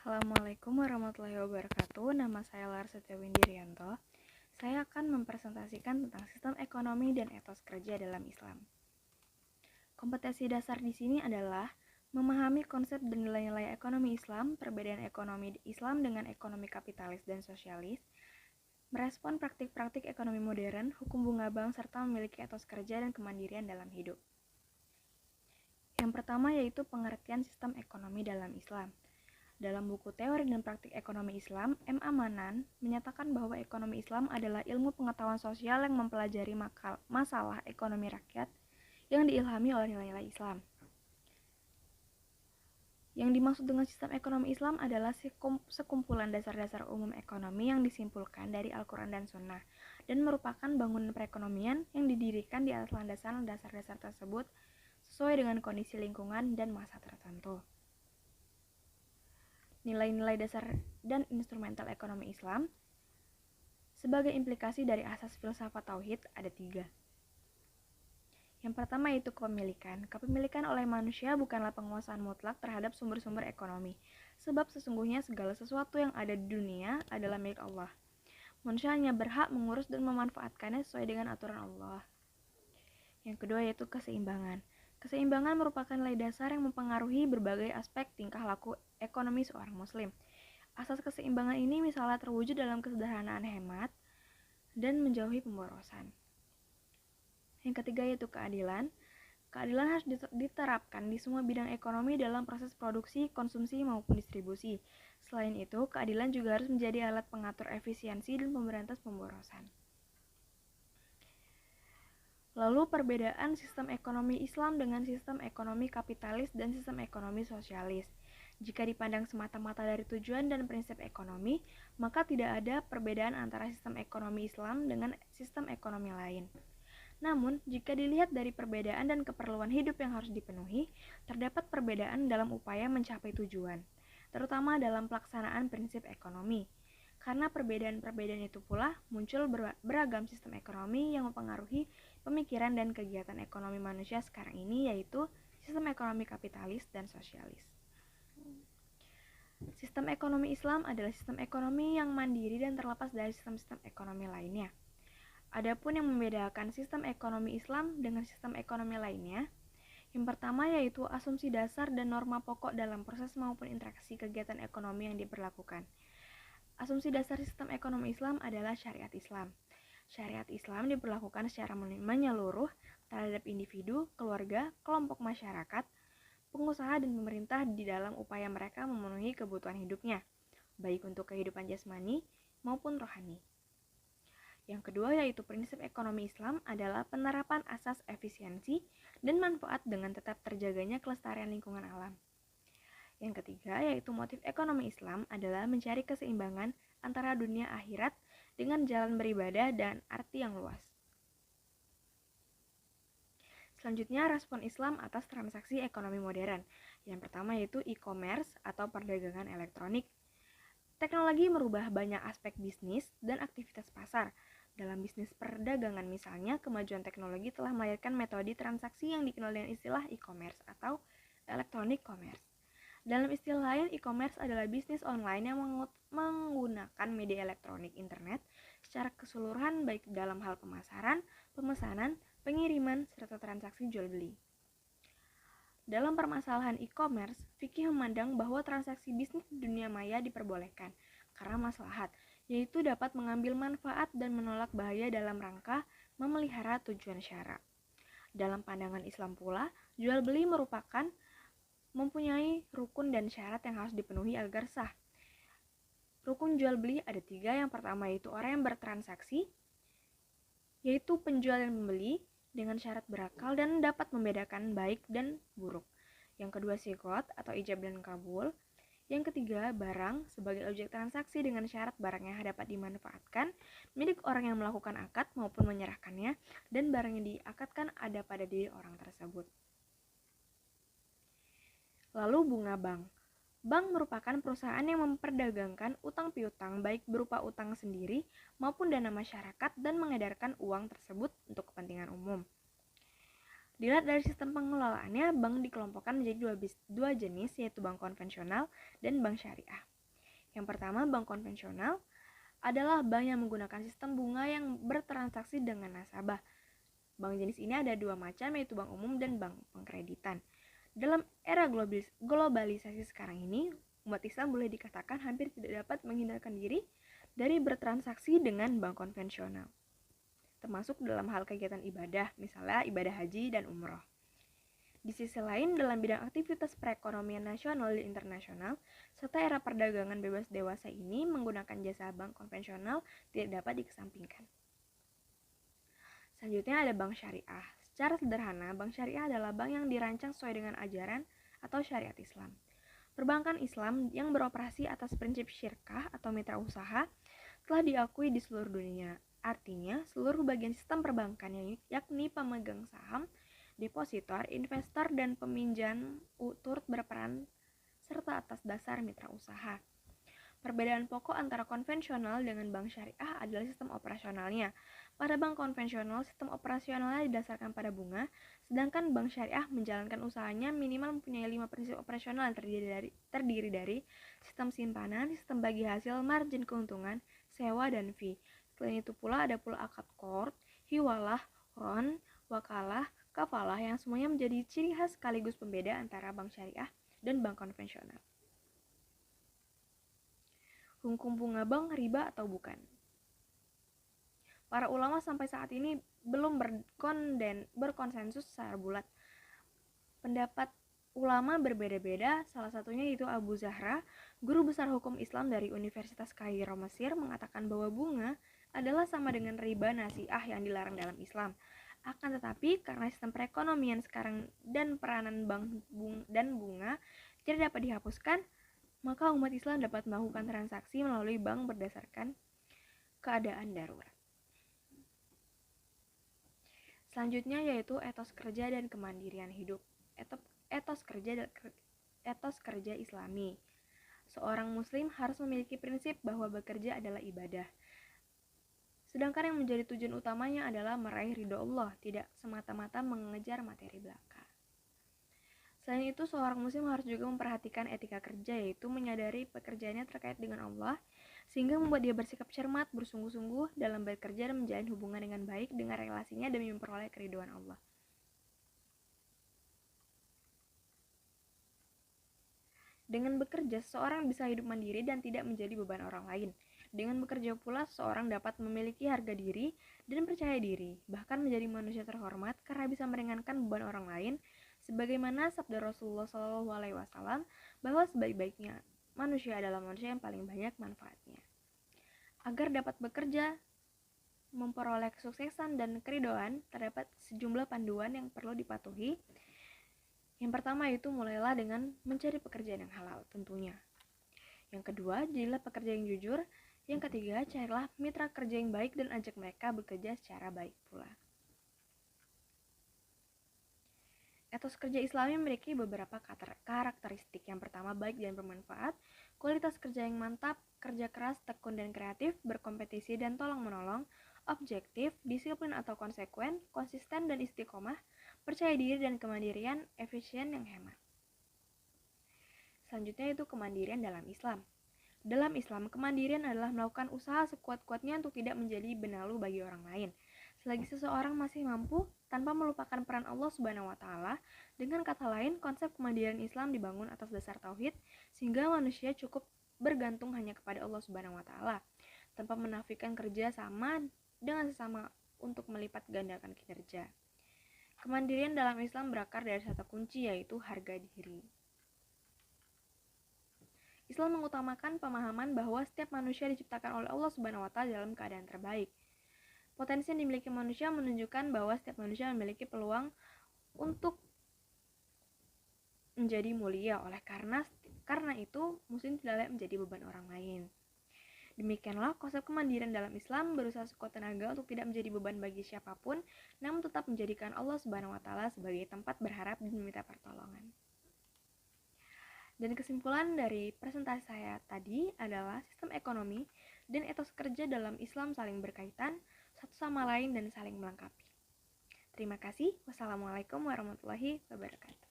Assalamualaikum warahmatullahi wabarakatuh. Nama saya Larsetia Windirianto. Saya akan mempresentasikan tentang sistem ekonomi dan etos kerja dalam Islam. Kompetensi dasar di sini adalah memahami konsep dan nilai-nilai ekonomi Islam, perbedaan ekonomi Islam dengan ekonomi kapitalis dan sosialis, merespon praktik-praktik ekonomi modern, hukum bunga bank, serta memiliki etos kerja dan kemandirian dalam hidup. Yang pertama yaitu pengertian sistem ekonomi dalam Islam. Dalam buku Teori dan Praktik Ekonomi Islam, M. A. Manan menyatakan bahwa ekonomi Islam adalah ilmu pengetahuan sosial yang mempelajari masalah ekonomi rakyat yang diilhami oleh nilai-nilai Islam. Yang dimaksud dengan sistem ekonomi Islam adalah sekumpulan dasar-dasar umum ekonomi yang disimpulkan dari Al-Quran dan Sunnah dan merupakan bangunan perekonomian yang didirikan di atas landasan dasar-dasar tersebut sesuai dengan kondisi lingkungan dan masa tertentu. Nilai-nilai dasar dan instrumental ekonomi Islam sebagai implikasi dari asas filsafat tauhid ada 3. Yang pertama yaitu kepemilikan. Kepemilikan oleh manusia bukanlah penguasaan mutlak terhadap sumber-sumber ekonomi, sebab sesungguhnya segala sesuatu yang ada di dunia adalah milik Allah. Manusia hanya berhak mengurus dan memanfaatkannya sesuai dengan aturan Allah. Yang kedua yaitu keseimbangan. Keseimbangan merupakan nilai dasar yang mempengaruhi berbagai aspek tingkah laku ekonomi seorang muslim. Asas keseimbangan ini misalnya terwujud dalam kesederhanaan hemat dan menjauhi pemborosan. Yang ketiga yaitu keadilan. Keadilan harus diterapkan di semua bidang ekonomi dalam proses produksi, konsumsi, maupun distribusi. Selain itu, keadilan juga harus menjadi alat pengatur efisiensi dan pemberantas pemborosan. Lalu perbedaan sistem ekonomi Islam dengan sistem ekonomi kapitalis dan sistem ekonomi sosialis. Jika dipandang semata-mata dari tujuan dan prinsip ekonomi, maka tidak ada perbedaan antara sistem ekonomi Islam dengan sistem ekonomi lain. Namun, jika dilihat dari perbedaan dan keperluan hidup yang harus dipenuhi, terdapat perbedaan dalam upaya mencapai tujuan, terutama dalam pelaksanaan prinsip ekonomi. Karena perbedaan-perbedaan itu pula muncul beragam sistem ekonomi yang mempengaruhi pemikiran dan kegiatan ekonomi manusia sekarang ini, yaitu sistem ekonomi kapitalis dan sosialis. Sistem ekonomi Islam adalah sistem ekonomi yang mandiri dan terlepas dari sistem-sistem ekonomi lainnya. Adapun yang membedakan sistem ekonomi Islam dengan sistem ekonomi lainnya, yang pertama yaitu asumsi dasar dan norma pokok dalam proses maupun interaksi kegiatan ekonomi yang diberlakukan. Asumsi dasar sistem ekonomi Islam adalah syariat Islam. Syariat Islam diberlakukan secara menyeluruh terhadap individu, keluarga, kelompok masyarakat, pengusaha dan pemerintah di dalam upaya mereka memenuhi kebutuhan hidupnya, baik untuk kehidupan jasmani maupun rohani. Yang kedua yaitu prinsip ekonomi Islam adalah penerapan asas efisiensi dan manfaat dengan tetap terjaganya kelestarian lingkungan alam. Yang ketiga yaitu motif ekonomi Islam adalah mencari keseimbangan antara dunia akhirat dengan jalan beribadah dan arti yang luas. Selanjutnya respon Islam atas transaksi ekonomi modern. Yang pertama yaitu e-commerce atau perdagangan elektronik. Teknologi merubah banyak aspek bisnis dan aktivitas pasar. Dalam bisnis perdagangan misalnya, kemajuan teknologi telah melahirkan metode transaksi yang dikenal dengan istilah e-commerce atau electronic commerce. Dalam istilah lain, e-commerce adalah bisnis online yang menggunakan media elektronik internet secara keseluruhan baik dalam hal pemasaran, pemesanan, pengiriman, serta transaksi jual beli. Dalam permasalahan e-commerce, fikih memandang bahwa transaksi bisnis di dunia maya diperbolehkan karena maslahat, yaitu dapat mengambil manfaat dan menolak bahaya dalam rangka memelihara tujuan syara. Dalam pandangan Islam pula, jual beli merupakan mempunyai rukun dan syarat yang harus dipenuhi agar sah. Rukun jual beli ada 3. Yang pertama yaitu orang yang bertransaksi, yaitu penjual dan pembeli dengan syarat berakal dan dapat membedakan baik dan buruk. Yang kedua sigot atau ijab dan kabul. Yang ketiga barang sebagai objek transaksi dengan syarat barangnya dapat dimanfaatkan milik orang yang melakukan akad maupun menyerahkannya, dan barang yang diakadkan ada pada diri orang tersebut. Lalu bunga bank. Bank merupakan perusahaan yang memperdagangkan utang piutang baik berupa utang sendiri maupun dana masyarakat dan mengedarkan uang tersebut untuk kepentingan umum. Dilihat dari sistem pengelolaannya, bank dikelompokkan menjadi dua jenis, yaitu bank konvensional dan bank syariah. Yang pertama, bank konvensional adalah bank yang menggunakan sistem bunga yang bertransaksi dengan nasabah. Bank jenis ini ada dua macam, yaitu bank umum dan bank pengkreditan. Dalam era globalisasi sekarang ini, umat Islam boleh dikatakan hampir tidak dapat menghindarkan diri dari bertransaksi dengan bank konvensional, termasuk dalam hal kegiatan ibadah, misalnya ibadah haji dan umroh. Di sisi lain, dalam bidang aktivitas perekonomian nasional dan internasional, serta era perdagangan bebas dewasa ini menggunakan jasa bank konvensional tidak dapat dikesampingkan. Selanjutnya ada bank syariah. Secara sederhana, bank syariah adalah bank yang dirancang sesuai dengan ajaran atau syariat Islam. Perbankan Islam yang beroperasi atas prinsip syirkah atau mitra usaha telah diakui di seluruh dunia. Artinya, seluruh bagian sistem perbankan yakni pemegang saham, depositor, investor, dan peminjam turut berperan serta atas dasar mitra usaha. Perbedaan pokok antara konvensional dengan bank syariah adalah sistem operasionalnya. Pada bank konvensional, sistem operasionalnya didasarkan pada bunga, sedangkan bank syariah menjalankan usahanya minimal mempunyai 5 prinsip operasional yang terdiri dari sistem simpanan, sistem bagi hasil, margin keuntungan, sewa, dan fee. Selain itu pula ada pula akad qard, hiwalah, ron, wakalah, kafalah yang semuanya menjadi ciri khas sekaligus pembeda antara bank syariah dan bank konvensional. Hukum bunga bank riba atau bukan? Para ulama sampai saat ini belum berkonsensus secara bulat. Pendapat ulama berbeda-beda, salah satunya yaitu Abu Zahra, guru besar hukum Islam dari Universitas Kairo, Mesir, mengatakan bahwa bunga adalah sama dengan riba nasiah yang dilarang dalam Islam. Akan tetapi, karena sistem perekonomian sekarang dan peranan bank dan bunga tidak dapat dihapuskan, maka umat Islam dapat melakukan transaksi melalui bank berdasarkan keadaan darurat. Selanjutnya yaitu etos kerja dan kemandirian hidup. Etos kerja Islami. Seorang muslim harus memiliki prinsip bahwa bekerja adalah ibadah. Sedangkan yang menjadi tujuan utamanya adalah meraih ridho Allah, tidak semata-mata mengejar materi belaka. Selain itu, seorang muslim harus juga memperhatikan etika kerja, yaitu menyadari pekerjaannya terkait dengan Allah, sehingga membuat dia bersikap cermat, bersungguh-sungguh dalam bekerja dan menjalin hubungan dengan baik dengan relasinya demi memperoleh keridhaan Allah. Dengan bekerja, seseorang bisa hidup mandiri dan tidak menjadi beban orang lain. Dengan bekerja pula, seseorang dapat memiliki harga diri dan percaya diri, bahkan menjadi manusia terhormat karena bisa meringankan beban orang lain, sebagaimana sabda Rasulullah SAW bahwa sebaik-baiknya manusia adalah manusia yang paling banyak manfaatnya. Agar dapat bekerja, memperoleh kesuksesan dan keridhaan, terdapat sejumlah panduan yang perlu dipatuhi. Yang pertama yaitu mulailah dengan mencari pekerjaan yang halal tentunya. Yang kedua, jadilah pekerja yang jujur. Yang ketiga, carilah mitra kerja yang baik dan ajak mereka bekerja secara baik pula. Etos kerja Islami memiliki beberapa karakteristik. Yang pertama, baik dan bermanfaat, kualitas kerja yang mantap, kerja keras, tekun dan kreatif, berkompetisi dan tolong-menolong, objektif, disiplin atau konsekuen, konsisten dan istiqomah, percaya diri dan kemandirian, efisien yang hemat. Selanjutnya itu kemandirian dalam Islam. Dalam Islam, kemandirian adalah melakukan usaha sekuat-kuatnya untuk tidak menjadi benalu bagi orang lain. Selagi seseorang masih mampu tanpa melupakan peran Allah Subhanahu wa taala, dengan kata lain, konsep kemandirian Islam dibangun atas dasar tauhid sehingga manusia cukup bergantung hanya kepada Allah Subhanahu wa taala, tanpa menafikan kerja sama dengan sesama untuk melipat gandakan kinerja. Kemandirian dalam Islam berakar dari satu kunci, yaitu harga diri. Islam mengutamakan pemahaman bahwa setiap manusia diciptakan oleh Allah Subhanahu wa taala dalam keadaan terbaik. Potensi yang dimiliki manusia menunjukkan bahwa setiap manusia memiliki peluang untuk menjadi mulia. Oleh karena itu, muslim tidak layak menjadi beban orang lain. Demikianlah konsep kemandirian dalam Islam, berusaha sekuat tenaga untuk tidak menjadi beban bagi siapapun, namun tetap menjadikan Allah Subhanahu wa taala sebagai tempat berharap dan meminta pertolongan. Dan kesimpulan dari presentasi saya tadi adalah sistem ekonomi dan etos kerja dalam Islam saling berkaitan, satu sama lain dan saling melengkapi. Terima kasih. Wassalamualaikum warahmatullahi wabarakatuh.